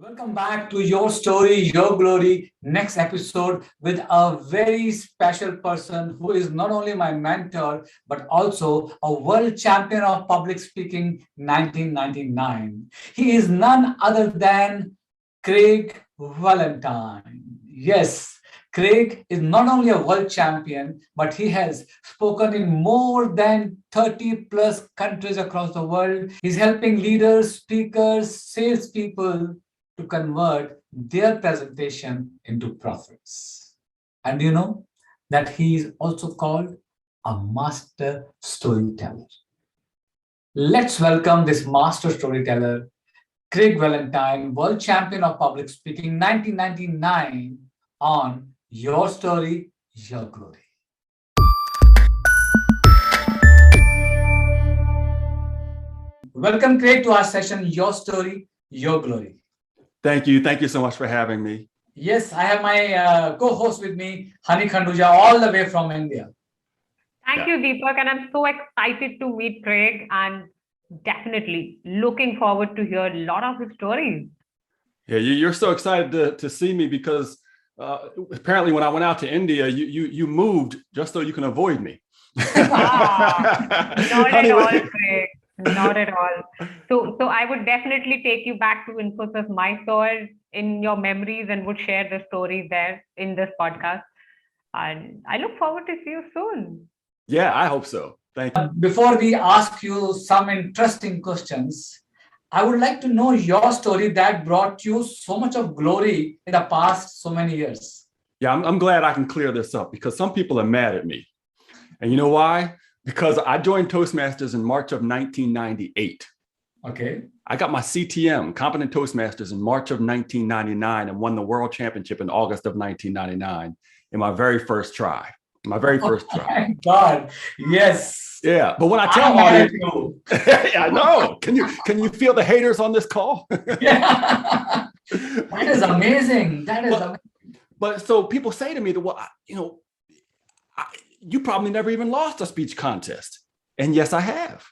Welcome back to Your Story, Your Glory, next episode with a very special person who is not only my mentor, but also a world champion of public speaking 1999. He is none other than Craig Valentine. Yes, Craig is not only a world champion, but he has spoken in more than 30 plus countries across the world. He's helping leaders, speakers, salespeople to convert their presentation into profits. And you know that he is also called a master storyteller. Let's welcome this master storyteller, Craig Valentine, world champion of public speaking 1999 on Your Story, Your Glory. Welcome, Craig, to our session, Your Story, Your Glory. Thank you. Thank you so much for having me. Yes, I have my co-host with me, Hani Khanduja, all the way from India. Thank you, Deepak. And I'm so excited to meet Craig and definitely looking forward to hear a lot of his stories. Yeah, you're so excited to see me because apparently when I went out to India, you moved just so you can avoid me. Not at all, Craig. Not at all. So I would definitely take you back to Infosys Mysore in your memories and would share the stories there in this podcast. And I look forward to see you soon. Yeah, I hope so. Thank you. Before we ask you some interesting questions, I would like to know your story that brought you so much of glory in the past so many years. Yeah, I'm glad I can clear this up because some people are mad at me. And you know why? Because I joined Toastmasters in March of 1998. Okay. I got my CTM, Competent Toastmasters, in March of 1999 and won the World Championship in August of 1999 in my very first try. My very first try. Thank God. Yes. Yeah, but when I tell audience, yeah, I know. Can you feel the haters on this call? Yeah. That is amazing. That is amazing. But so people say to me that, well, you probably never even lost a speech contest. And yes, I have.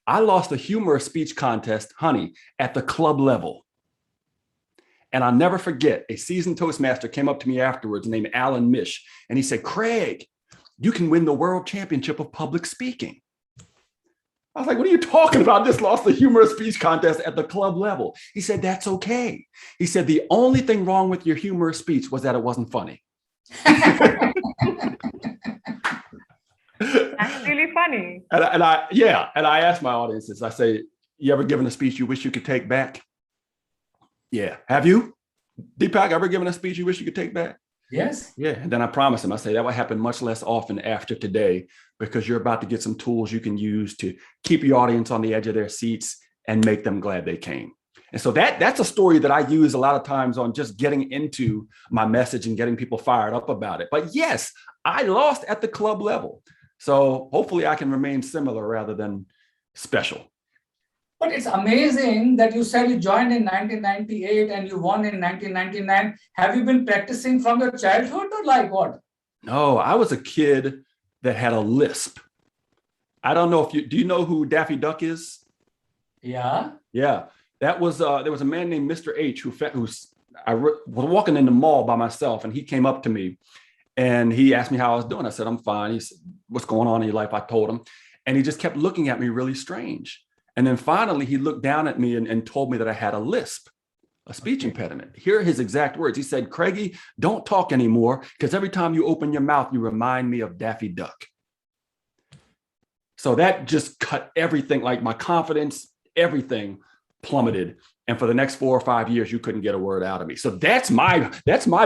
I lost a humorous speech contest, honey, at the club level. And I'll never forget, a seasoned Toastmaster came up to me afterwards named Alan Mish. And he said, Craig, you can win the world championship of public speaking. I was like, what are you talking about? I just lost the humorous speech contest at the club level. He said, that's okay. He said, the only thing wrong with your humorous speech was that it wasn't funny. That's really funny. And I asked my audiences, I say, you ever given a speech you wish you could take back? Yeah. Have you? Deepak, ever given a speech you wish you could take back? Yes. Yeah. And then I promised him, I say that will happen much less often after today because you're about to get some tools you can use to keep your audience on the edge of their seats and make them glad they came. And so that's a story that I use a lot of times on just getting into my message and getting people fired up about it. But yes, I lost at the club level. So hopefully I can remain similar rather than special. But it's amazing that you said you joined in 1998 and you won in 1999. Have you been practicing from your childhood or like what? No, I was a kid that had a lisp. I don't know do you know who Daffy Duck is? Yeah. Yeah. There was a man named Mr. H I was walking in the mall by myself and he came up to me and he asked me how I was doing. I said, I'm fine. He said, what's going on in your life? I told him. And he just kept looking at me really strange. And then finally he looked down at me and told me that I had a lisp, a speech impediment. Here are his exact words. He said, Craigie, don't talk anymore because every time you open your mouth, you remind me of Daffy Duck. So that just cut everything, like my confidence, everything plummeted. And for the next 4 or 5 years, you couldn't get a word out of me. So that's my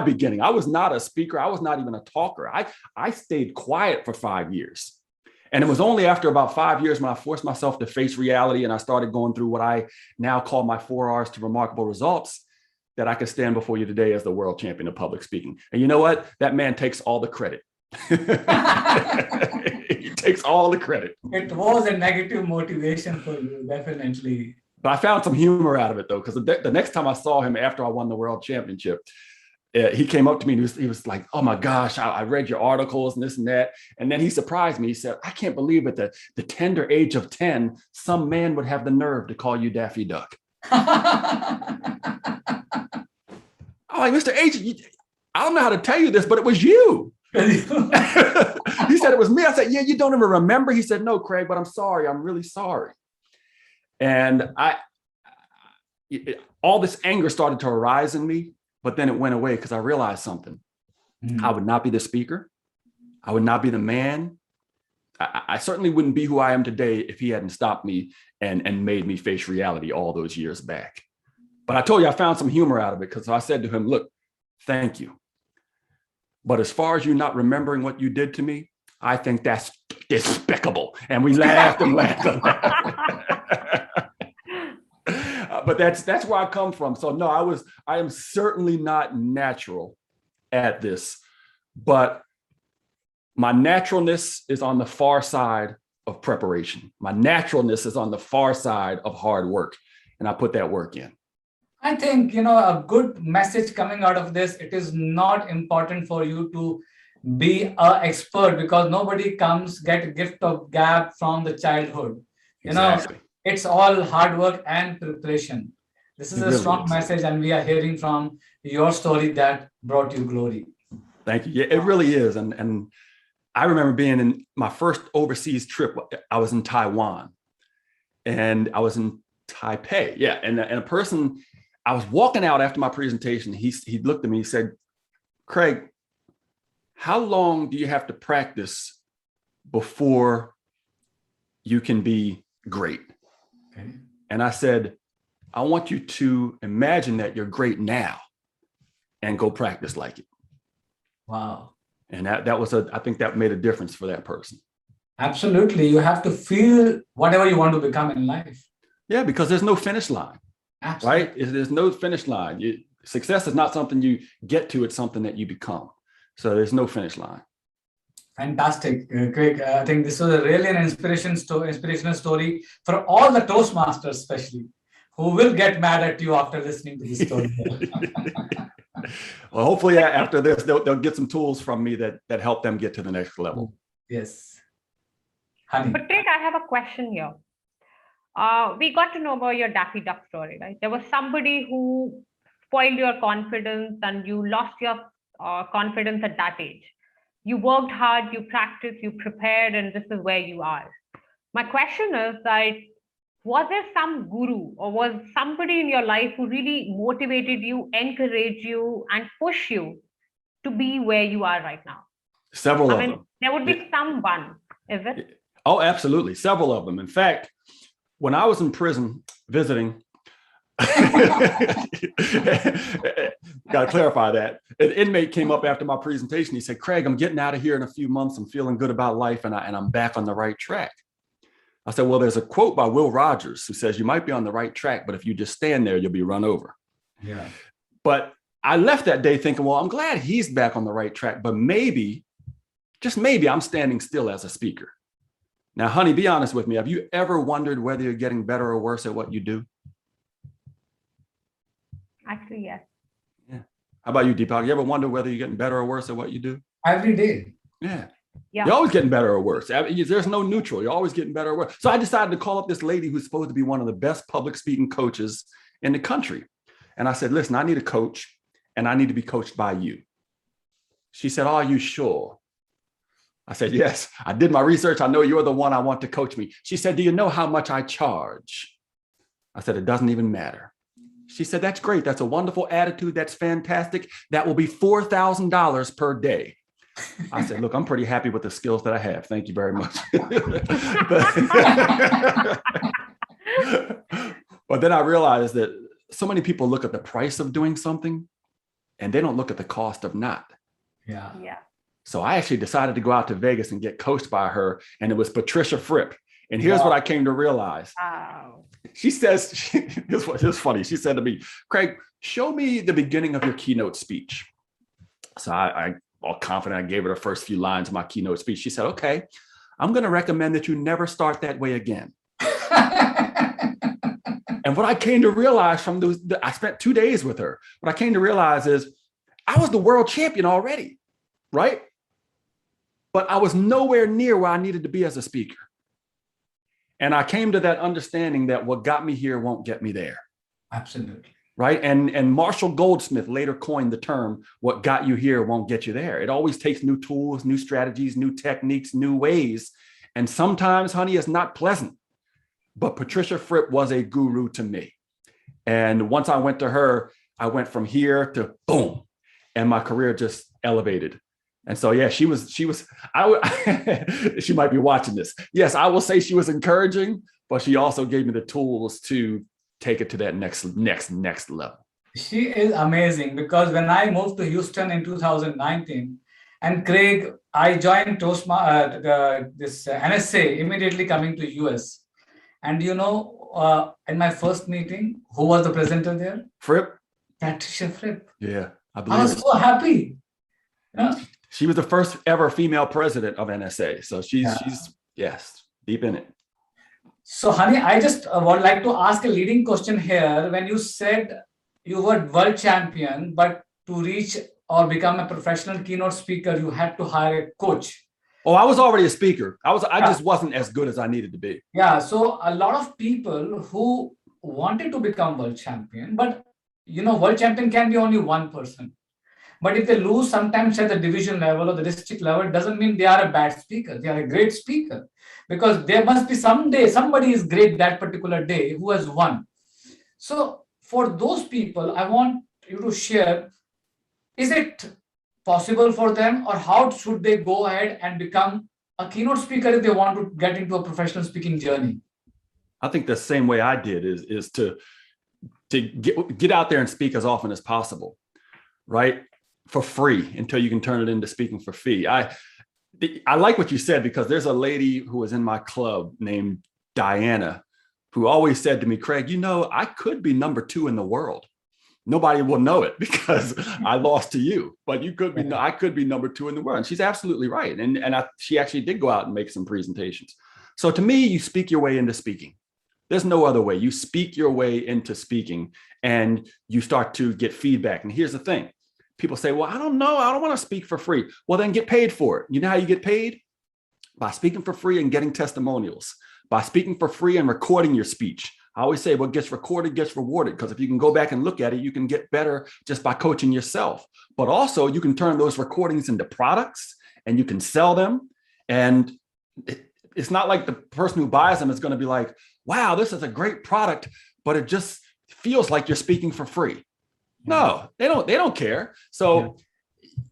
beginning. I was not a speaker. I was not even a talker. I stayed quiet for 5 years. And it was only after about 5 years when I forced myself to face reality and I started going through what I now call my 4 R's to remarkable results that I could stand before you today as the world champion of public speaking. And you know what? That man takes all the credit. He takes all the credit. It was a negative motivation for you, definitely. But I found some humor out of it, though, because the next time I saw him after I won the world championship, he came up to me and he was like, oh, my gosh, I read your articles and this and that. And then he surprised me. He said, I can't believe at the tender age of 10, some man would have the nerve to call you Daffy Duck. I'm like, Mr. H, I don't know how to tell you this, but it was you. He said it was me. I said, yeah, you don't even remember? He said, no, Craig, but I'm sorry. I'm really sorry. And all this anger started to arise in me, but then it went away because I realized something. I would not be the speaker. I would not be the man. I certainly wouldn't be who I am today if he hadn't stopped me and made me face reality all those years back. But I told you I found some humor out of it because I said to him, look, thank you. But as far as you not remembering what you did to me, I think that's despicable. And we laughed and laughed and laughed. But that's where I come from. So no, I am certainly not natural at this, but my naturalness is on the far side of preparation. My naturalness is on the far side of hard work. And I put that work in. I think, a good message coming out of this, it is not important for you to be an expert because nobody get a gift of gab from the childhood. Exactly. It's all hard work and preparation. This is a strong message, and we are hearing from your story that brought you glory. Thank you. Yeah, it really is. And I remember being in my first overseas trip. I was in Taiwan and I was in Taipei. Yeah. And a person, I was walking out after my presentation. He looked at me, he said, Craig, how long do you have to practice before you can be great? Okay. And I said, I want you to imagine that you're great now and go practice like it. Wow. And that was I think that made a difference for that person. Absolutely. You have to feel whatever you want to become in life. Yeah, because there's no finish line. Absolutely. Right? There's no finish line. Success is not something you get to, it's something that you become. So there's no finish line. Fantastic, Craig. I think this was really an inspirational story for all the Toastmasters, especially, who will get mad at you after listening to this story. Well, hopefully after this, they'll get some tools from me that help them get to the next level. Yes. Honey. But Craig, I have a question here. We got to know about your Daffy Duck story, right? There was somebody who spoiled your confidence and you lost your confidence at that age. You worked hard, you practiced, you prepared, and this is where you are. My question is that, was there some guru or was somebody in your life who really motivated you, encouraged you, and pushed you to be where you are right now? Several of them. There would be someone, is it? Oh, absolutely. Several of them. In fact, when I was in prison visiting, got to clarify that. An inmate came up after my presentation. He said, Craig, I'm getting out of here in a few months. I'm feeling good about life and I'm back on the right track. I said, well, there's a quote by Will Rogers who says, you might be on the right track, but if you just stand there, you'll be run over. Yeah. But I left that day thinking, well, I'm glad he's back on the right track, but maybe, just maybe I'm standing still as a speaker. Now, honey, be honest with me. Have you ever wondered whether you're getting better or worse at what you do? Actually, yes. Yeah. How about you, Deepak? You ever wonder whether you're getting better or worse at what you do? Every day. Yeah. Yeah. You're always getting better or worse. There's no neutral. You're always getting better or worse. So I decided to call up this lady who's supposed to be one of the best public speaking coaches in the country. And I said, listen, I need a coach and I need to be coached by you. She said, are you sure? I said, yes, I did my research. I know you're the one I want to coach me. She said, do you know how much I charge? I said, it doesn't even matter. She said, that's great. That's a wonderful attitude. That's fantastic. That will be $4,000 per day. I said, look, I'm pretty happy with the skills that I have. Thank you very much. But then I realized that so many people look at the price of doing something and they don't look at the cost of not. Yeah. Yeah. So I actually decided to go out to Vegas and get coached by her. And it was Patricia Fripp. And here's what I came to realize. Wow. She says, it's funny. She said to me, Craig, show me the beginning of your keynote speech. So I all confident, I gave her the first few lines of my keynote speech. She said, okay, I'm going to recommend that you never start that way again. And what I came to realize from those, I spent 2 days with her. What I came to realize is I was the world champion already, right? But I was nowhere near where I needed to be as a speaker. And I came to that understanding that what got me here won't get me there. Absolutely. right? And Marshall Goldsmith later coined the term, what got you here won't get you there. It always takes new tools, new strategies, new techniques, new ways. And sometimes, honey, it's not pleasant. But Patricia Fripp was a guru to me. And once I went to her, I went from here to boom, and my career just elevated. And so, yeah, she might be watching this. Yes, I will say she was encouraging, but she also gave me the tools to take it to that next level. She is amazing, because when I moved to Houston in 2019, and Craig, I joined this NSA immediately coming to US. And in my first meeting, who was the presenter there? Fripp. Patricia Fripp. Yeah, I believe I was so happy. She was the first ever female president of NSA. So she's yes, deep in it. So, honey, I just would like to ask a leading question here. When you said you were world champion, but to reach or become a professional keynote speaker, you had to hire a coach. Oh, I was already a speaker. I just wasn't as good as I needed to be. Yeah. So a lot of people who wanted to become world champion, but world champion can be only one person. But if they lose sometimes at the division level or the district level, it doesn't mean they are a bad speaker. They are a great speaker, because there must be someday somebody is great that particular day who has won. So for those people, I want you to share, is it possible for them, or how should they go ahead and become a keynote speaker if they want to get into a professional speaking journey? I think the same way I did is to get out there and speak as often as possible, right? For free, until you can turn it into speaking for fee. I like what you said, because there's a lady who was in my club named Diana, who always said to me, Craig, I could be number 2 in the world. Nobody will know it because I lost to you, but I could be number 2 in the world. And she's absolutely right. And she actually did go out and make some presentations. So to me, you speak your way into speaking. There's no other way. You speak your way into speaking, and you start to get feedback. And here's the thing. People say, well, I don't know. I don't want to speak for free. Well, then get paid for it. You know how you get paid? By speaking for free and getting testimonials, by speaking for free and recording your speech. I always say what gets recorded gets rewarded, because if you can go back and look at it, you can get better just by coaching yourself. But also you can turn those recordings into products and you can sell them. And it's not like the person who buys them is going to be like, wow, this is a great product, but it just feels like you're speaking for free. No, they don't care. So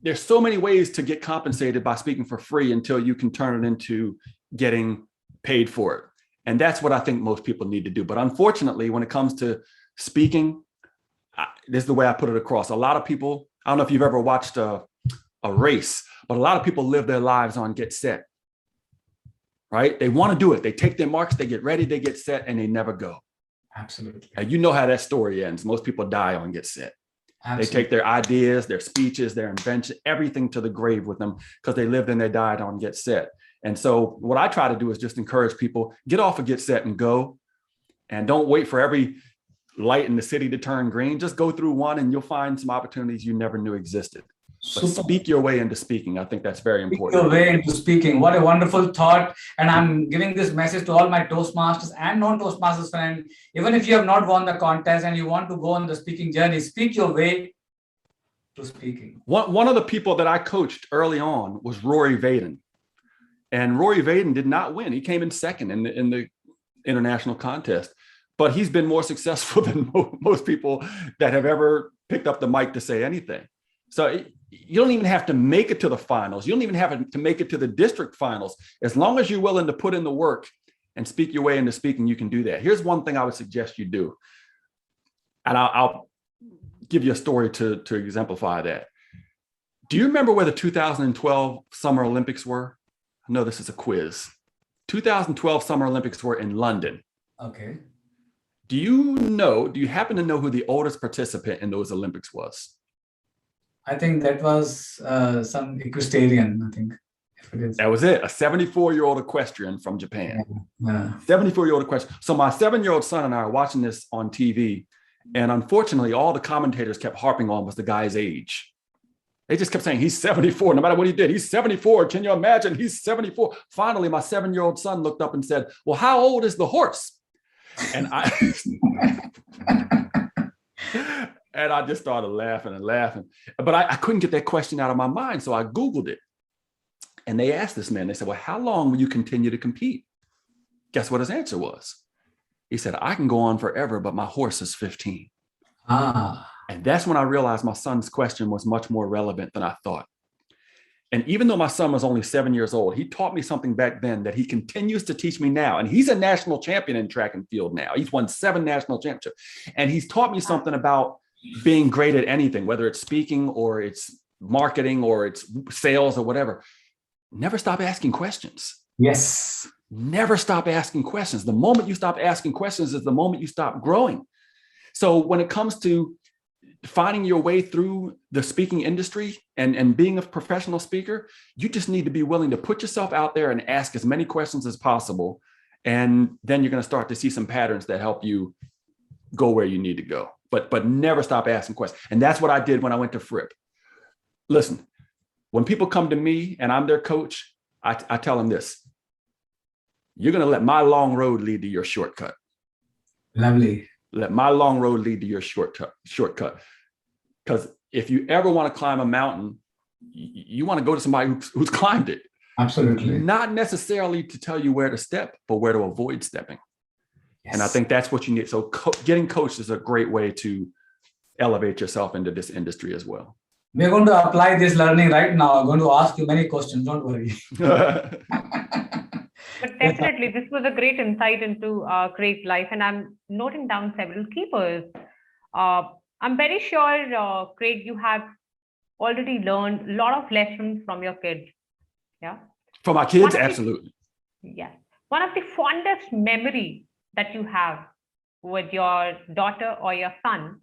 there's so many ways to get compensated by speaking for free until you can turn it into getting paid for it. And that's what I think most people need to do. But unfortunately, when it comes to speaking, this is the way I put it across. A lot of people, I don't know if you've ever watched a race, but a lot of people live their lives on get set, right? They want to do it. They take their marks, they get ready, they get set, and they never go. Absolutely. And you know how that story ends. Most people die on get set. Absolutely. They take their ideas, their speeches, their invention, everything to the grave with them, because they lived and they died on get set. And so what I try to do is just encourage people, get off of get set and go. And don't wait for every light in the city to turn green. Just go through one and you'll find some opportunities you never knew existed. But speak your way into speaking. I think that's very important. Speak your way into speaking. What a wonderful thought. And I'm giving this message to all my Toastmasters and non-Toastmasters friends. Even if you have not won the contest and you want to go on the speaking journey, speak your way to speaking. One of the people that I coached early on was Rory Vaden. And Rory Vaden did not win. He came in second in the international contest. But he's been more successful than most people that have ever picked up the mic to say anything. So you don't even have to make it to the finals. You don't even have to make it to the district finals. As long as you're willing to put in the work and speak your way into speaking, you can do that. Here's one thing I would suggest you do. And I'll give you a story to exemplify that. Do you remember where the 2012 Summer Olympics were? I know this is a quiz. 2012 Summer Olympics were in London. Okay. Do you happen to know who the oldest participant in those Olympics was? I think that was some equestrian, I think. If it is. That was it. A 74-year-old equestrian from Japan. Yeah. 74-year-old equestrian. So my 7-year-old son and I are watching this on TV. And unfortunately, all the commentators kept harping on was the guy's age. They just kept saying, he's 74, no matter what he did. He's 74. Can you imagine? He's 74. Finally, my 7-year-old son looked up and said, well, how old is the horse? And And I just started laughing and laughing. But I couldn't get that question out of my mind. So I Googled it. And they asked this man, they said, well, how long will you continue to compete? Guess what his answer was? He said, I can go on forever, but my horse is 15. And that's when I realized my son's question was much more relevant than I thought. And even though my son was only 7 years old, he taught me something back then that he continues to teach me now. And he's a national champion in track and field now. He's won 7 national championships. And he's taught me something about being great at anything, whether it's speaking or it's marketing or it's sales or whatever. Never stop asking questions. Yes. Never stop asking questions. The moment you stop asking questions is the moment you stop growing. So when it comes to finding your way through the speaking industry and being a professional speaker, you just need to be willing to put yourself out there and ask as many questions as possible. And then you're going to start to see some patterns that help you go where you need to go. But never stop asking questions. And that's what I did when I went to Fripp. Listen, when people come to me and I'm their coach, I tell them this: you're going to let my long road lead to your shortcut. Lovely. Let my long road lead to your shortcut. Because if you ever want to climb a mountain, you want to go to somebody who's climbed it. Absolutely. Not necessarily to tell you where to step, but where to avoid stepping. Yes. And I think that's what you need. So getting coached is a great way to elevate yourself into this industry as well. We're going to apply this learning right now. I'm going to ask you many questions. Don't worry. But definitely, this was a great insight into Craig's life, and I'm noting down several keepers. I'm very sure, Craig, you have already learned a lot of lessons from your kids. Yeah. From our kids, absolutely. Yes. One of the fondest memory that you have with your daughter or your son,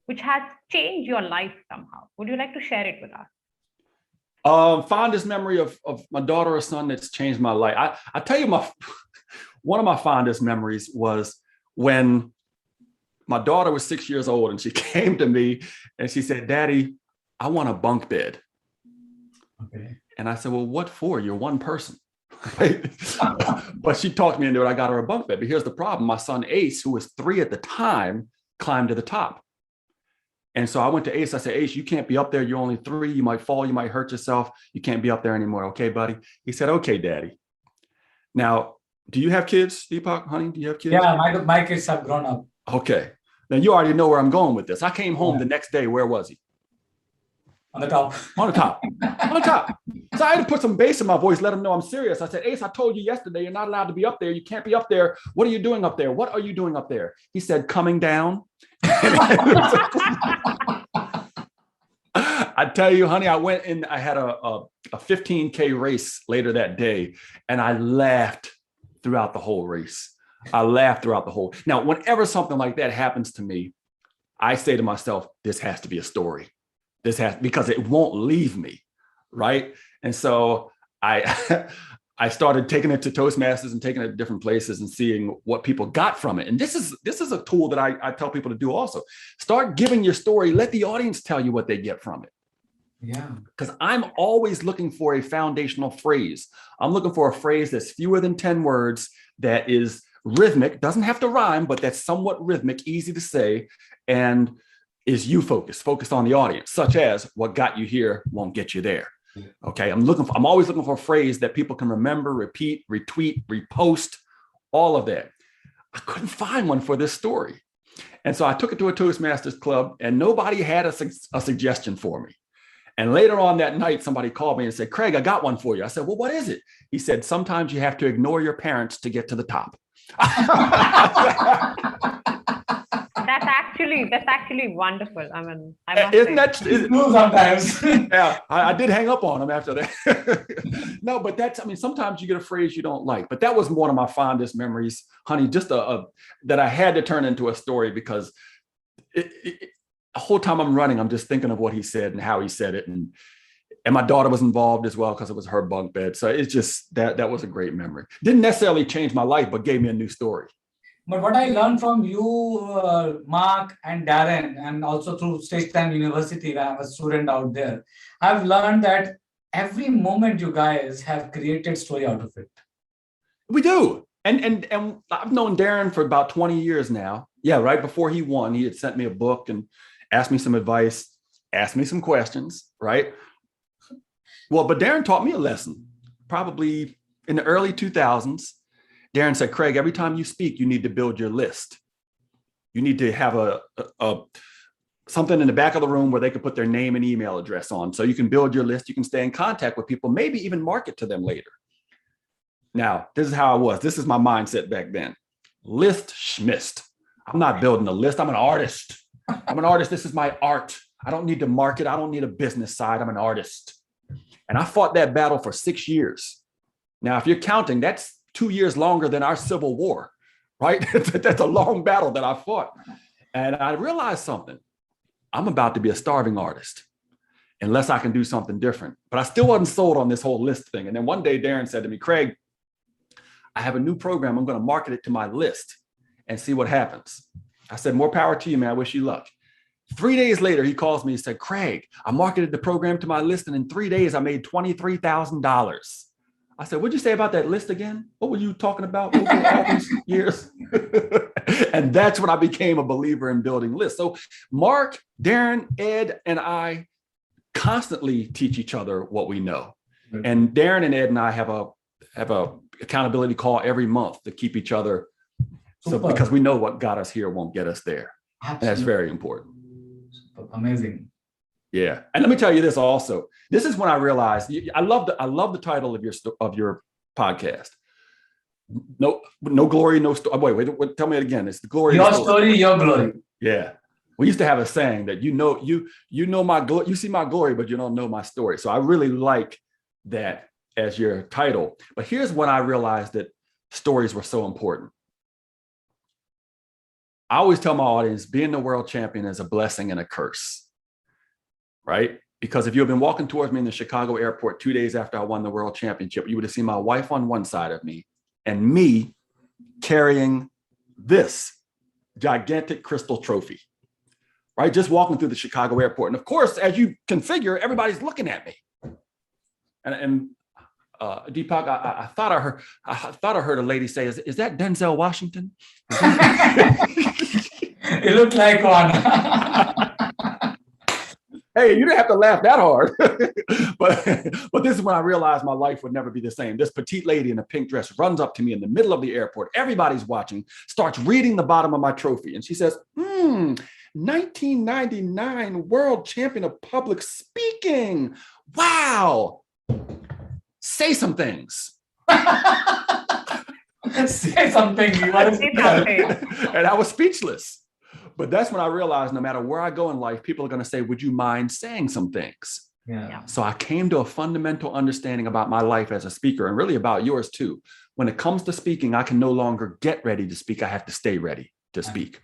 which has changed your life somehow. Would you like to share it with us? Fondest memory of my daughter or son that's changed my life. I tell you, one of my fondest memories was when my daughter was 6 years old and she came to me and she said, Daddy, I want a bunk bed. Okay. And I said, well, what for? You're one person. But she talked me into it. I got her a bunk bed. But here's the problem. My son Ace, who was 3 at the time, climbed to the top. And so I went to Ace. I said, Ace, you can't be up there. You're only 3. You might fall. You might hurt yourself. You can't be up there anymore. Okay, buddy? He said, okay, Daddy. Now, do you have kids, Deepak, honey? Do you have kids? Yeah, my kids have grown up. Okay. Now, you already know where I'm going with this. I came home the next day. Where was he? On the top. On the top. On the top. So I had to put some bass in my voice, let him know I'm serious. I said, Ace, I told you yesterday, you're not allowed to be up there. You can't be up there. What are you doing up there? What are you doing up there? He said, coming down. I tell you, honey, I went in, I had a 15K race later that day, and I laughed throughout the whole race. Now, whenever something like that happens to me, I say to myself, this has to be a story. Because it won't leave me, right? And so I started taking it to Toastmasters and taking it to different places and seeing what people got from it. And this is a tool that I tell people to do also. Start giving your story. Let the audience tell you what they get from it. Yeah. Because I'm always looking for a foundational phrase. I'm looking for a phrase that's fewer than 10 words, that is rhythmic, doesn't have to rhyme, but that's somewhat rhythmic, easy to say, and is you focused on the audience, such as what got you here won't get you there. Okay. I'm always looking for a phrase that people can remember, repeat, retweet, repost, all of that. I couldn't find one for this story. And so I took it to a Toastmasters club and nobody had a suggestion for me. And later on that night, somebody called me and said, Craig, I got one for you. I said, well, what is it? He said, sometimes you have to ignore your parents to get to the top. That's actually wonderful. I mean, isn't that true sometimes? Yeah, I did hang up on him after that. No, but sometimes you get a phrase you don't like. But that was one of my fondest memories, honey. Just that I had to turn into a story because the whole time I'm running, I'm just thinking of what he said and how he said it, and my daughter was involved as well because it was her bunk bed. So it's just that was a great memory. Didn't necessarily change my life, but gave me a new story. But what I learned from you, Mark and Darren, and also through Stage Time University, where I'm a student out there, I've learned that every moment you guys have created story out of it. We do. And I've known Darren for about 20 years now. Yeah, right before he won, he had sent me a book and ask me some advice, ask me some questions, right? Well, but Darren taught me a lesson. Probably in the early 2000s, Darren said, Craig, every time you speak, you need to build your list. You need to have a something in the back of the room where they can put their name and email address on. So you can build your list, you can stay in contact with people, maybe even market to them later. Now, this is how I was. This is my mindset back then. List schmist. I'm not building a list. I'm an artist. I'm an artist. This is my art. I don't need to market. I don't need a business side. I'm an artist. And I fought that battle for 6 years. Now, if you're counting, that's 2 years longer than our Civil War, right? That's a long battle that I fought. And I realized something. I'm about to be a starving artist unless I can do something different. But I still wasn't sold on this whole list thing. And then one day, Darren said to me, Craig, I have a new program. I'm going to market it to my list and see what happens. I said, more power to you, man. I wish you luck. 3 days later, he calls me and said, Craig, I marketed the program to my list, and in 3 days, I made $23,000. I said, what'd you say about that list again? What were you talking about over all these years? And that's when I became a believer in building lists. So Mark, Darren, Ed, and I constantly teach each other what we know. And Darren and Ed and I have a accountability call every month to keep each other. So because we know what got us here won't get us there. And that's very important. Amazing. Yeah. And let me tell you this also. This is when I realized I love the title of your podcast. No glory, no story. Wait, tell me it again. It's the glory. Your story, your glory. Yeah. We used to have a saying that you know my glory, you see my glory, but you don't know my story. So I really like that as your title. But here's when I realized that stories were so important. I always tell my audience, being the world champion is a blessing and a curse, right? Because if you had been walking towards me in the Chicago airport 2 days after I won the world championship, you would have seen my wife on one side of me and me carrying this gigantic crystal trophy, right? Just walking through the Chicago airport. And of course, as you can figure, everybody's looking at me. And Deepak, I thought I heard a lady say, "Is that Denzel Washington?" It looked like one. Hey, you didn't have to laugh that hard. but this is when I realized my life would never be the same. This petite lady in a pink dress runs up to me in the middle of the airport. Everybody's watching, starts reading the bottom of my trophy. And she says, 1999 world champion of public speaking. Wow. Say some things. Say something. And I was speechless. But that's when I realized no matter where I go in life, people are going to say, would you mind saying some things? Yeah. So I came to a fundamental understanding about my life as a speaker, and really about yours too. When it comes to speaking, I can no longer get ready to speak. I have to stay ready to speak,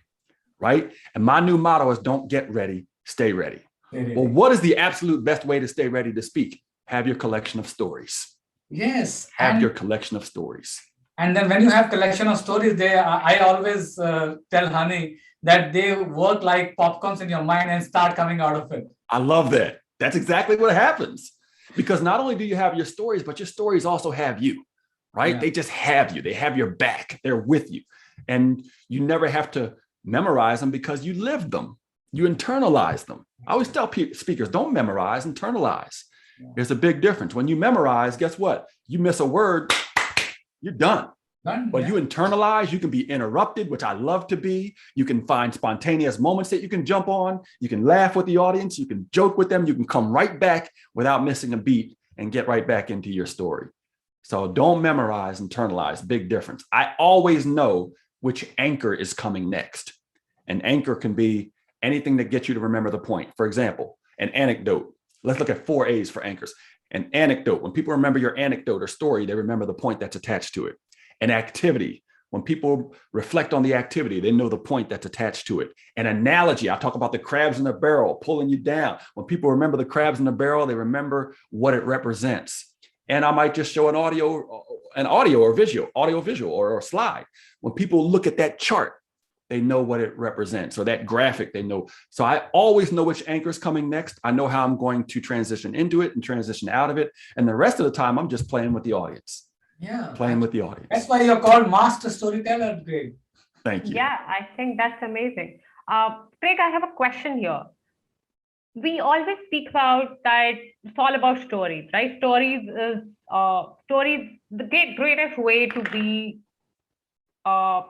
right? And my new motto is don't get ready, stay ready. Well, what is the absolute best way to stay ready to speak? Have your collection of stories. Yes. Have your collection of stories. And then when you have collection of stories, I always tell Honey that they work like popcorns in your mind and start coming out of it. I love that. That's exactly what happens. Because not only do you have your stories, but your stories also have you, right? Yeah. They just have you. They have your back. They're with you. And you never have to memorize them because you lived them. You internalize them. I always tell speakers, don't memorize, internalize. Yeah. There's a big difference. When you memorize, guess what? You miss a word, you're done. But you internalize, you can be interrupted, which I love to be. You can find spontaneous moments that you can jump on. You can laugh with the audience. You can joke with them. You can come right back without missing a beat and get right back into your story. So don't memorize, internalize, big difference. I always know which anchor is coming next. An anchor can be anything that gets you to remember the point. For example, an anecdote. Let's look at 4 A's for anchors. An anecdote. When people remember your anecdote or story, they remember the point that's attached to it. An activity. When people reflect on the activity, they know the point that's attached to it. An analogy. I talk about the crabs in the barrel pulling you down. When people remember the crabs in the barrel, they remember what it represents. And I might just show an audio or visual, or a slide. When people look at that chart, they know what it represents. So that graphic, they know. So I always know which anchor is coming next. I know how I'm going to transition into it and transition out of it. And the rest of the time, I'm just playing with the audience. Yeah. Playing with the audience. That's why you're called master storyteller, Craig. Thank you. Yeah, I think that's amazing. Craig, I have a question here. we always speak about that it's all about stories, right? Stories, the greatest way to be, uh,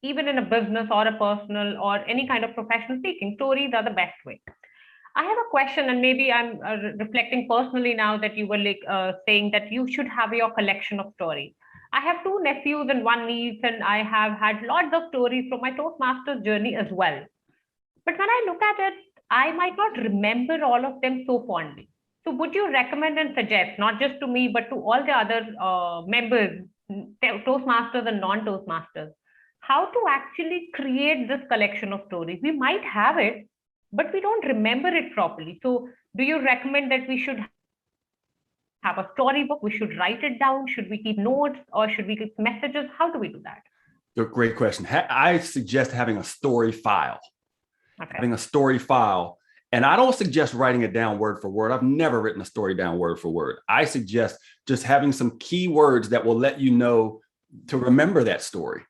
even in a business or a personal or any kind of professional speaking, stories are the best way. I have a question, and maybe I'm reflecting personally now that you were saying that you should have your collection of stories. I have two nephews and one niece, and I have had lots of stories from my Toastmasters journey as well. But when I look at it, I might not remember all of them so fondly. So, would you recommend and suggest, not just to me, but to all the other members, Toastmasters and non Toastmasters, how to actually create this collection of stories? We might have it, but we don't remember it properly. So, do you recommend that we should have a storybook? We should write it down? Should we keep notes, or should we keep messages? How do we do that? Great question. I suggest having a story file. Okay. Having a story file. And I don't suggest writing it down word for word. I've never written a story down word for word. I suggest just having some key words that will let you know to remember that story,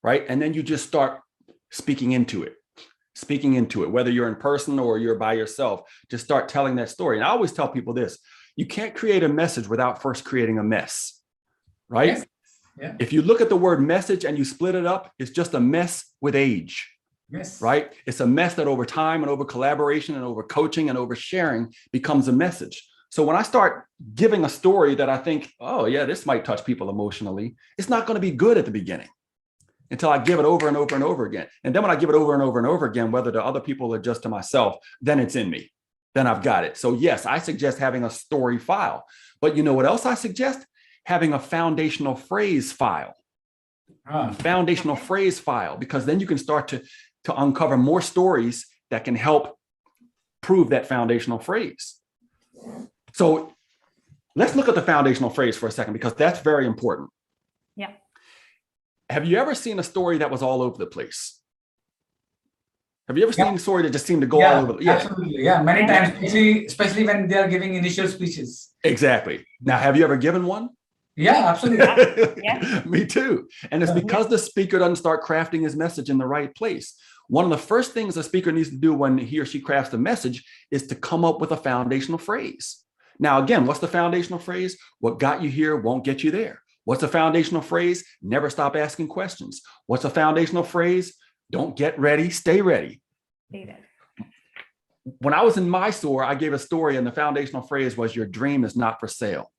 right? And then you just start speaking into it, whether you're in person or you're by yourself, just start telling that story. And I always tell people this: you can't create a message without first creating a mess, right? Yes. Yeah. If you look at the word message and you split it up, it's just a mess with age. Yes. Right? It's a mess that over time and over collaboration and over coaching and over sharing becomes a message. So when I start giving a story that I think, oh yeah, this might touch people emotionally, it's not going to be good at the beginning until I give it over and over and over again. And then when I give it over and over and over again, whether to other people or just to myself, then it's in me. Then I've got it. So yes, I suggest having a story file. But you know what else I suggest? Having a foundational phrase file. Foundational phrase file, because then you can start to uncover more stories that can help prove that foundational phrase. So let's look at the foundational phrase for a second, because that's very important. Yeah. Have you ever seen a story that was all over the place? Have you ever seen a story that just seemed to go all over? Yeah, absolutely. Yeah, many times, especially when they are giving initial speeches. Exactly. Now, have you ever given one? Yeah, absolutely. Yeah. Me too. And it's because the speaker doesn't start crafting his message in the right place. One of the first things a speaker needs to do when he or she crafts the message is to come up with a foundational phrase. Now, again, what's the foundational phrase? What got you here won't get you there. What's a foundational phrase? Never stop asking questions. What's a foundational phrase? Don't get ready, stay ready. When I was in my store, I gave a story and the foundational phrase was, your dream is not for sale.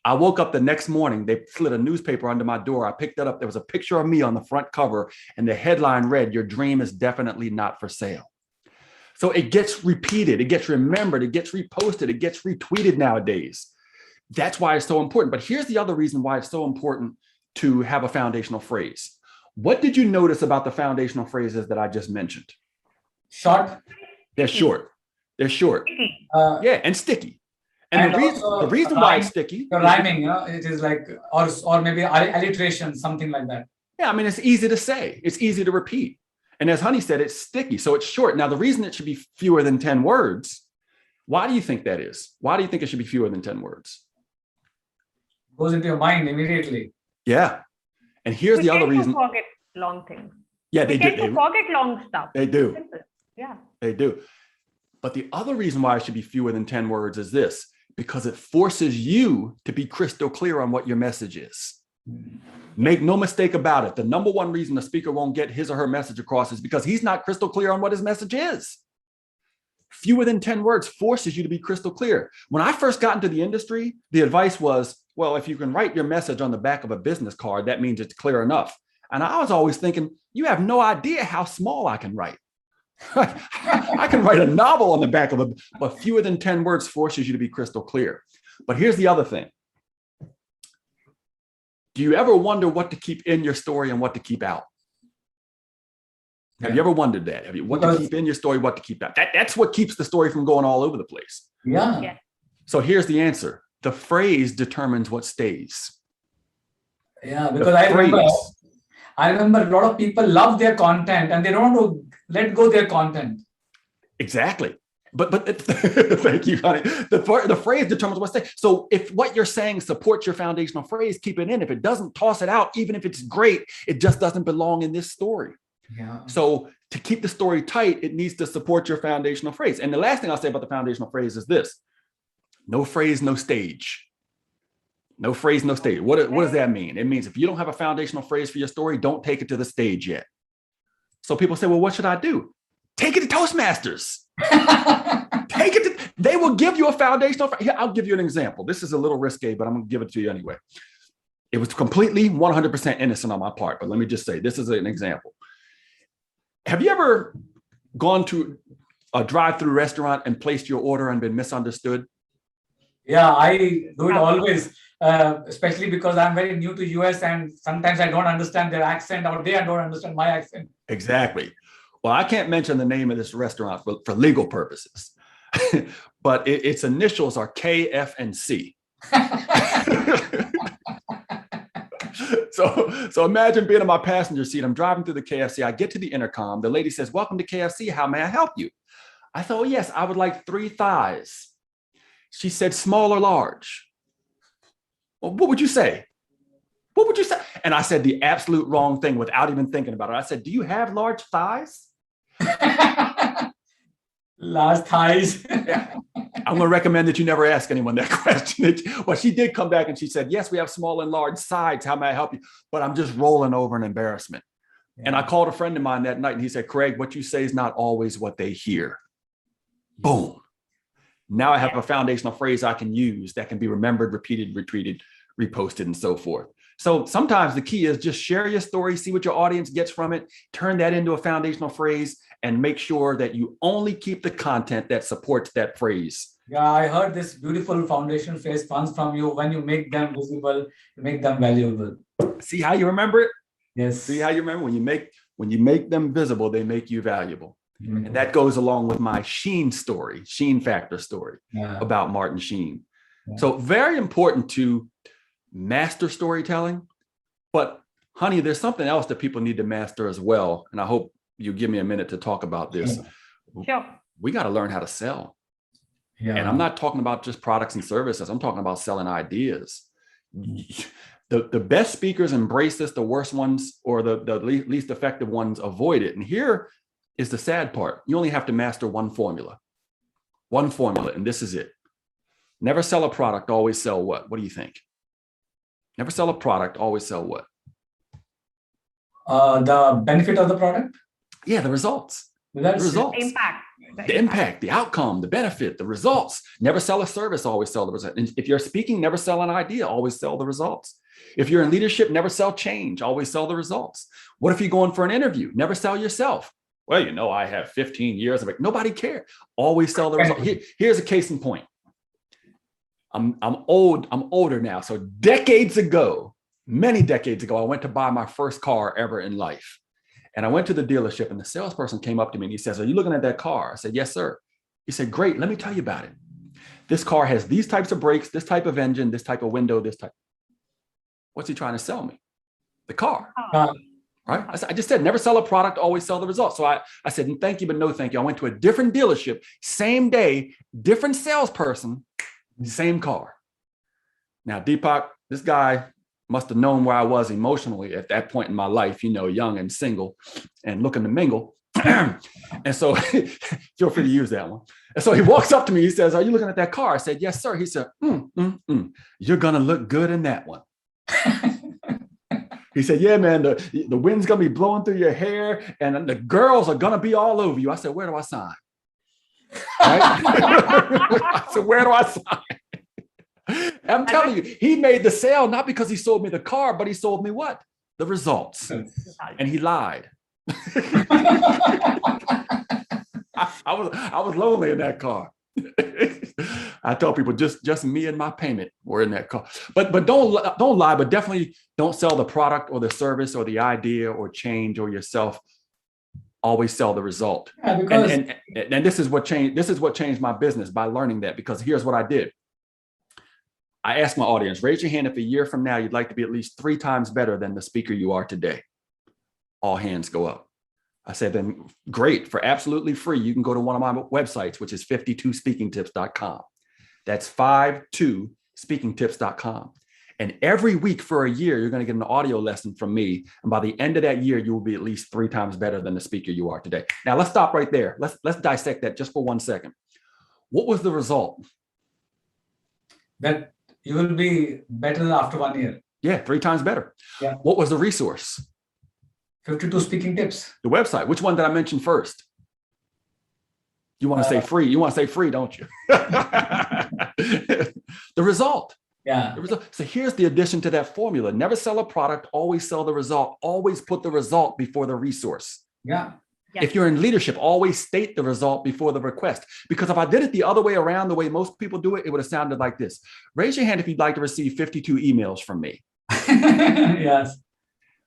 I woke up the next morning, they slid a newspaper under my door. I picked it up. There was a picture of me on the front cover and the headline read, your dream is definitely not for sale. So it gets repeated, it gets remembered, it gets reposted, it gets retweeted nowadays. That's why it's so important. But here's the other reason why it's so important to have a foundational phrase. What did you notice about the foundational phrases that I just mentioned? Short. They're short. They're short. Yeah, and sticky. And the reason why it's sticky. The rhyming, it is like, or maybe alliteration, something like that. Yeah, I mean, it's easy to say. It's easy to repeat. And as Honey said, it's sticky. So it's short. Now, the reason it should be fewer than 10 words, why do you think that is? Why do you think it should be fewer than 10 words? Goes into your mind immediately. Yeah. And here's the other reason. Forget long things. Yeah, they do. They forget long stuff. They do. Yeah. They do. But the other reason why it should be fewer than 10 words is this, because it forces you to be crystal clear on what your message is. Make no mistake about it. The number one reason the speaker won't get his or her message across is because he's not crystal clear on what his message is. Fewer than 10 words forces you to be crystal clear. When I first got into the industry, the advice was, well, if you can write your message on the back of a business card, that means it's clear enough. And I was always thinking, you have no idea how small I can write. I can write a novel on the back of but fewer than 10 words forces you to be crystal clear. But here's the other thing. Do you ever wonder what to keep in your story and what to keep out? Have you ever wondered that? What to keep in your story, what to keep out? That's what keeps the story from going all over the place. Yeah. So here's the answer. The phrase determines what stays. Yeah, because I remember a lot of people love their content and they don't want to let go their content. Exactly. But thank you, honey. The phrase determines what stays. So if what you're saying supports your foundational phrase, keep it in. If it doesn't, toss it out. Even if it's great, it just doesn't belong in this story. Yeah. So to keep the story tight, it needs to support your foundational phrase. And the last thing I'll say about the foundational phrase is this: no phrase, no stage. No phrase, no stage. What does that mean? It means if you don't have a foundational phrase for your story, don't take it to the stage yet. So people say, well, what should I do? Take it to Toastmasters. Take it to, they will give you a foundational phrase. Here, I'll give you an example. This is a little risque, but I'm going to give it to you anyway. It was completely 100% innocent on my part, but let me just say, this is an example. Have you ever gone to a drive-through restaurant and placed your order and been misunderstood? Yeah, I do it always, especially because I'm very new to US and sometimes I don't understand their accent or they don't understand my accent. Exactly. Well, I can't mention the name of this restaurant for legal purposes, but its initials are K, F, and C. So imagine being in my passenger seat. I'm driving through the KFC. I get to the intercom. The lady says, welcome to KFC. How may I help you? I thought, oh, yes, I would like 3 thighs. She said, small or large? Well, what would you say? What would you say? And I said the absolute wrong thing without even thinking about it. I said, do you have large thighs? Large thighs. Yeah. I'm going to recommend that you never ask anyone that question. Well, she did come back and she said, yes, we have small and large sides. How may I help you? But I'm just rolling over in embarrassment. Yeah. And I called a friend of mine that night and he said, Craig, what you say is not always what they hear. Boom. Now I have a foundational phrase I can use that can be remembered, repeated, retweeted, reposted, and so forth. So sometimes the key is just share your story, see what your audience gets from it, turn that into a foundational phrase, and make sure that you only keep the content that supports that phrase. Yeah, I heard this beautiful foundation phrase comes from you. When you make them visible, you make them valuable. See how you remember it? Yes. See how you remember? When you make them visible, they make you valuable. Mm-hmm. And that goes along with my Sheen story, Sheen factor story about Martin Sheen. Yeah. So very important to master storytelling, but honey, there's something else that people need to master as well. And I hope you give me a minute to talk about this. Sure. We got to learn how to sell. Yeah. And I'm not talking about just products and services. I'm talking about selling ideas. The best speakers embrace this, the worst ones or the least effective ones avoid it. And here is the sad part. You only have to master one formula, and this is it. Never sell a product, always sell what? What do you think? Never sell a product, always sell what? The benefit of the product? Yeah, the results. The results. The impact, the outcome, the benefit, the results. Never sell a service, always sell the results. And if you're speaking, never sell an idea, always sell the results. If you're in leadership, never sell change, always sell the results. What if you're going for an interview? Never sell yourself. Well, you know, I have 15 years of it. Nobody cares. Always sell the results. Here's a case in point. I'm older now. So many decades ago, I went to buy my first car ever in life. And I went to the dealership and the salesperson came up to me and he says, are you looking at that car? I said, yes, sir. He said, great. Let me tell you about it. This car has these types of brakes, this type of engine, this type of window, this type. What's he trying to sell me? The car. Right? I just said, never sell a product, always sell the results. So I said, thank you, but no thank you. I went to a different dealership, same day, different salesperson, same car. Now, Deepak, this guy must have known where I was emotionally at that point in my life, you know, young and single and looking to mingle. And so feel free to use that one. And so he walks up to me, he says, are you looking at that car? I said, yes, sir. He said, you're going to look good in that one. He said, yeah, man, the wind's going to be blowing through your hair and the girls are going to be all over you. I said, where do I sign? Right? I said, where do I sign? I'm telling you, he made the sale, not because he sold me the car, but he sold me what? The results. And he lied. I was lonely in that car. I tell people just me and my payment were in that car. But don't lie, but definitely don't sell the product or the service or the idea or change or yourself. Always sell the result. Yeah, because and this is what changed my business by learning that, because here's what I did. I asked my audience, raise your hand if a year from now you'd like to be at least 3 times better than the speaker you are today. All hands go up. I said, then great, for absolutely free, you can go to one of my websites, which is 52speakingtips.com. That's 52speakingtips.com. And every week for a year, you're going to get an audio lesson from me. And by the end of that year, you will be at least 3 times better than the speaker you are today. Now, let's stop right there. Let's dissect that just for 1 second. What was the result? That you will be better after 1 year. Yeah, 3 times better. Yeah. What was the resource? 52 speaking tips. The website. Which one did I mention first? You want to say free. You want to say free, don't you? The result. Yeah. The result. So here's the addition to that formula. Never sell a product, always sell the result. Always put the result before the resource. Yeah. Yes. If you're in leadership, always state the result before the request. Because if I did it the other way around, the way most people do it, it would have sounded like this. Raise your hand if you'd like to receive 52 emails from me. Yes.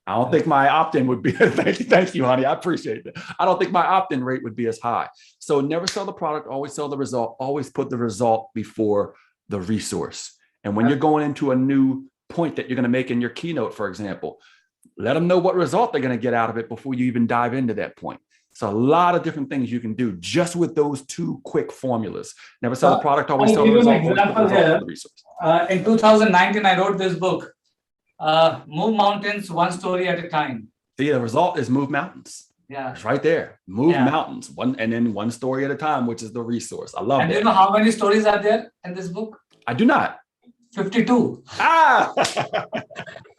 I don't think my opt-in would be, thank you, honey. I appreciate that. I don't think my opt-in rate would be as high. So never sell the product, always sell the result, always put the result before the resource. And when you're going into a new point that you're going to make in your keynote, for example, let them know what result they're going to get out of it before you even dive into that point. So a lot of different things you can do just with those 2 quick formulas. Never sell the product, always sell the result, always put the result the resource. In 2019, I wrote this book, Move Mountains One Story at a Time. See, the result is move mountains. Yeah. It's right there. Move mountains, and then 1 story at a time, which is the resource. I love that. And do you know how many stories are there in this book? I do not. 52. Ah!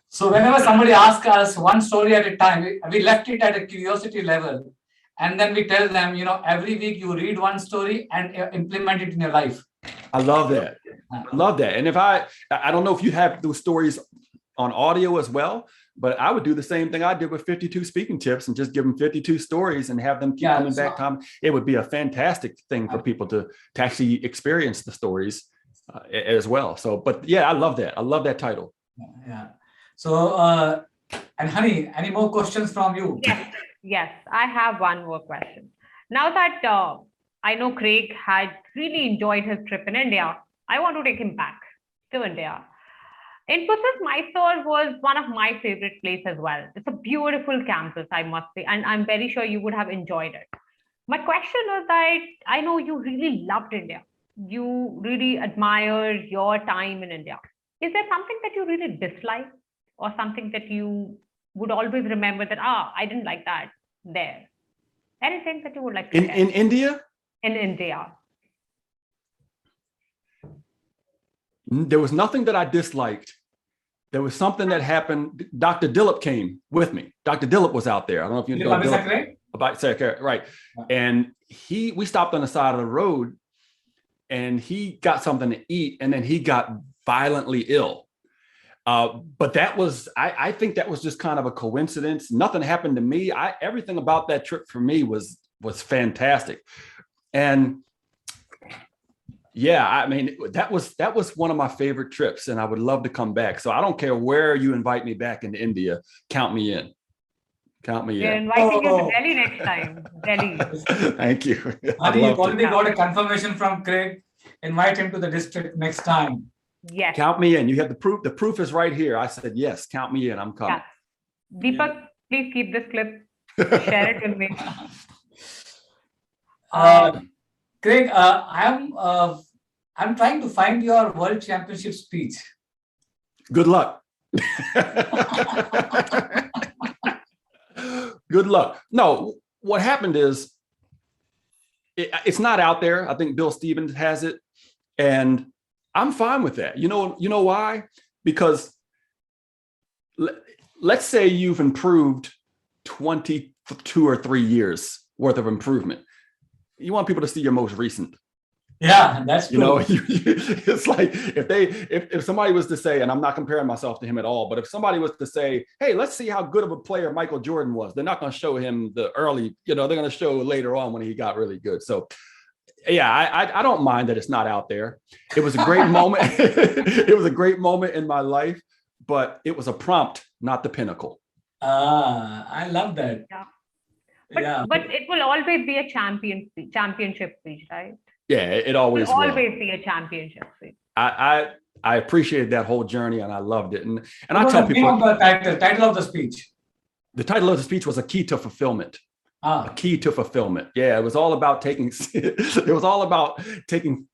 So whenever somebody asks us 1 story at a time, we left it at a curiosity level. And then we tell them, every week you read 1 story and implement it in your life. I love that. I love that. And if I don't know if you have those stories on audio as well, but I would do the same thing I did with 52 speaking tips and just give them 52 stories and have them keep coming back time. It would be a fantastic thing for people to actually experience the stories as well. So, but yeah, I love that. I love that title. Yeah. So, and honey, any more questions from you? Yes, I have one more question. Now that I know Craig had really enjoyed his trip in India, I want to take him back to India. Infosys Mysore was one of my favorite places as well. It's a beautiful campus, I must say, and I'm very sure you would have enjoyed it. My question is that I know you really loved India. You really admire your time in India. Is there something that you really dislike or something that you would always remember that, I didn't like that there? Anything that you would like to share? In India? In India. There was nothing that I disliked. There was something that happened. Dr. Dilip came with me. Dr. Dilip was out there. I don't know if you know Dilip. About secretary, right? And we stopped on the side of the road, and he got something to eat, and then he got violently ill. But that was, I think that was just kind of a coincidence. Nothing happened to me. Everything about that trip for me was fantastic. And yeah, I mean, that was one of my favorite trips, and I would love to come back. So I don't care where you invite me back into India. Count me in. Count me in. We're inviting you to Delhi next time. Delhi. Thank you. Honey, you've already got a confirmation from Craig. Invite him to the district next time. Yes. Count me in. You have the proof. The proof is right here. I said, yes, count me in. I'm coming. Yeah. Deepak, please keep this clip. Share it with me. Craig, I'm trying to find your World Championship speech. Good luck. Good luck. No, what happened is it's not out there. I think Bill Stevens has it, and I'm fine with that. You know why? Because let's say you've improved 22 or 3 years worth of improvement. You want people to see your most recent. Yeah, that's true. It's like if somebody was to say, and I'm not comparing myself to him at all, but if somebody was to say, hey, let's see how good of a player Michael Jordan was, they're not going to show him the early, they're going to show later on when he got really good. So yeah, I don't mind that it's not out there. It was a great moment. It was a great moment in my life, but it was a prompt, not the pinnacle. I love that. Yeah. But it will always be a championship speech, right? Yeah, it always will. Always be a championship speech. I appreciated that whole journey, and I loved it. And I tell people the title of the speech. The title of the speech was A Key to Fulfillment. A key to fulfillment. Yeah, it was all about taking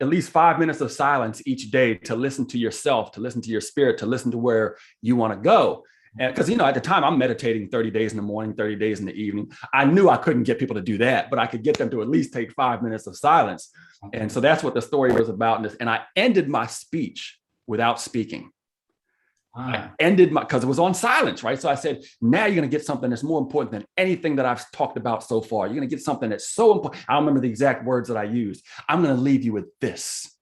at least 5 minutes of silence each day to listen to yourself, to listen to your spirit, to listen to where you want to go. And because, at the time I'm meditating 30 days in the morning, 30 days in the evening. I knew I couldn't get people to do that, but I could get them to at least take 5 minutes of silence. And so that's what the story was about. And I ended my speech without speaking. I ended because it was on silence, right? So I said, now you're going to get something that's more important than anything that I've talked about so far. You're going to get something that's so important. I don't remember the exact words that I used. I'm going to leave you with this.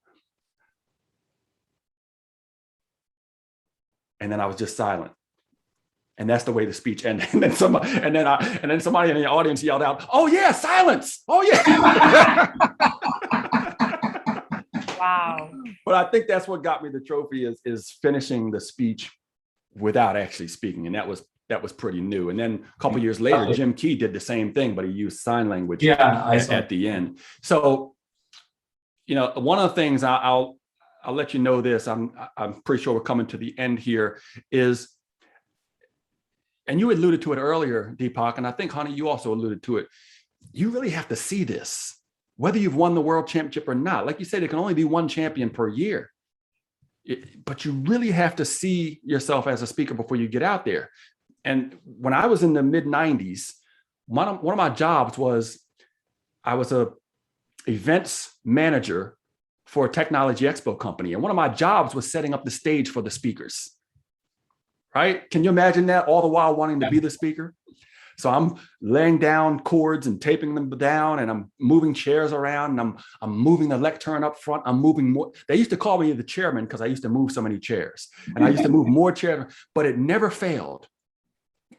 And then I was just silent. And that's the way the speech ended. And then somebody in the audience yelled out, "Oh yeah, silence. Oh yeah." Wow. But I think that's what got me the trophy is finishing the speech without actually speaking. And that was pretty new. And then a couple of years later, Jim Key did the same thing, but he used sign language at the end. So, one of the things I'll let you know this, I'm pretty sure we're coming to the end here, is, and you alluded to it earlier, Deepak, and I think, honey, you also alluded to it. You really have to see this, whether you've won the world championship or not. Like you said, there can only be one champion per year. But you really have to see yourself as a speaker before you get out there. And when I was in the mid 90s, one of my jobs was, I was a events manager for a technology expo company. And one of my jobs was setting up the stage for the speakers. Right? Can you imagine that, all the while wanting to be the speaker? So I'm laying down cords and taping them down, and I'm moving chairs around, and I'm moving the lectern up front. I'm moving more. They used to call me the chairman because I used to move so many chairs, and I used to move more chairs, but it never failed.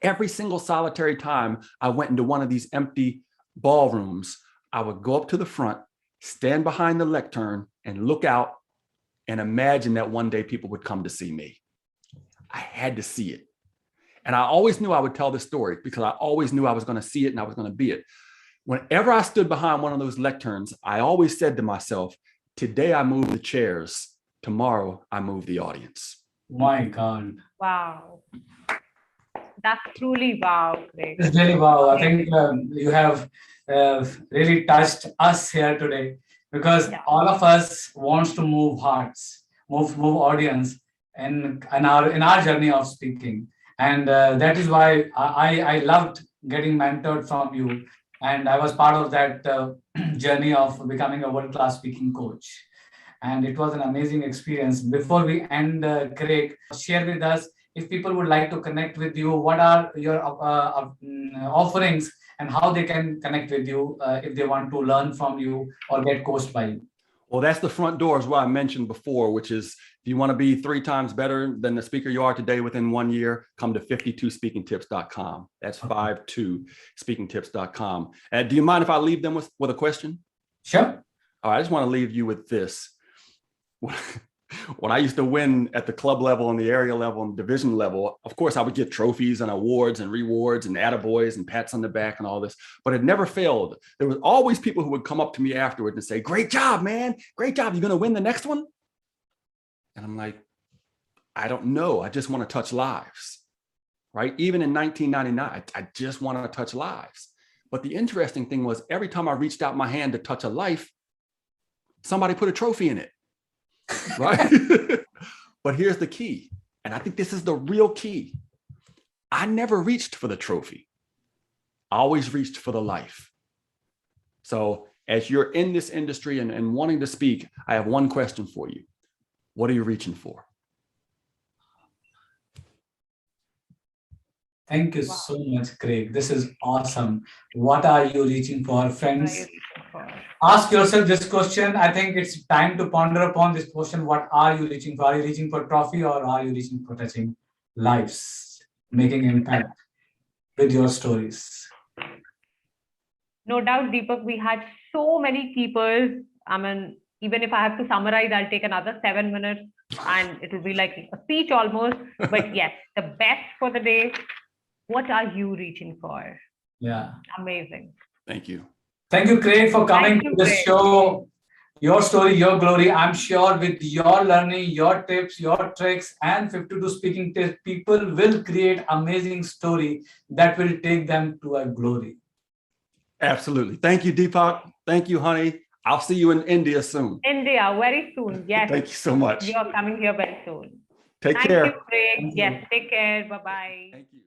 Every single solitary time I went into one of these empty ballrooms, I would go up to the front, stand behind the lectern, and look out and imagine that one day people would come to see me. I had to see it. And I always knew I would tell this story because I always knew I was going to see it and I was going to be it. Whenever I stood behind one of those lecterns, I always said to myself, today I move the chairs, tomorrow I move the audience. My God. Wow. That's truly wow, Craig. It's really wow. I think you have really touched us here today, because all of us wants to move hearts, move audience in our journey of speaking. And that is why I loved getting mentored from you. And I was part of that journey of becoming a world-class speaking coach. And it was an amazing experience. Before we end, Craig, share with us, if people would like to connect with you, what are your offerings and how they can connect with you if they want to learn from you or get coached by you? Well, that's the front door, is what I mentioned before, which is if you want to be 3 times better than the speaker you are today within 1 year, come to 52speakingtips.com. That's 52speakingtips.com. And do you mind if I leave them with a question? Sure. All right, I just want to leave you with this. When I used to win at the club level and the area level and division level, of course, I would get trophies and awards and rewards and attaboys and pats on the back and all this, but it never failed. There was always people who would come up to me afterwards and say, "Great job, man. Great job. You going to win the next one?" And I'm like, I don't know. I just want to touch lives, right? Even in 1999, I just want to touch lives. But the interesting thing was, every time I reached out my hand to touch a life, somebody put a trophy in it. Right? But here's the key. And I think this is the real key. I never reached for the trophy. I always reached for the life. So as you're in this industry and wanting to speak, I have one question for you. What are you reaching for? Thank you so much, Craig. This is awesome. What are you reaching for, friends? Ask yourself this question. I think it's time to ponder upon this question. What are you reaching for? Are you reaching for trophy, or are you reaching for touching lives, making impact with your stories? No doubt, Deepak, we had so many keepers. I mean, even if I have to summarize, I'll take another 7 minutes and it will be like a speech almost. But yes, the best for the day. What are you reaching for? Yeah. Amazing. Thank you. Thank you, Craig, for coming to this show. Your story, your glory. I'm sure with your learning, your tips, your tricks, and 52 speaking tips, people will create amazing story that will take them to a glory. Absolutely. Thank you, Deepak. Thank you, honey. I'll see you in India soon. India, very soon. Yes. Thank you so much. You are coming here very soon. Take Thank care. you, Craig. Thank you. Yes, take care. Bye-bye. Thank you.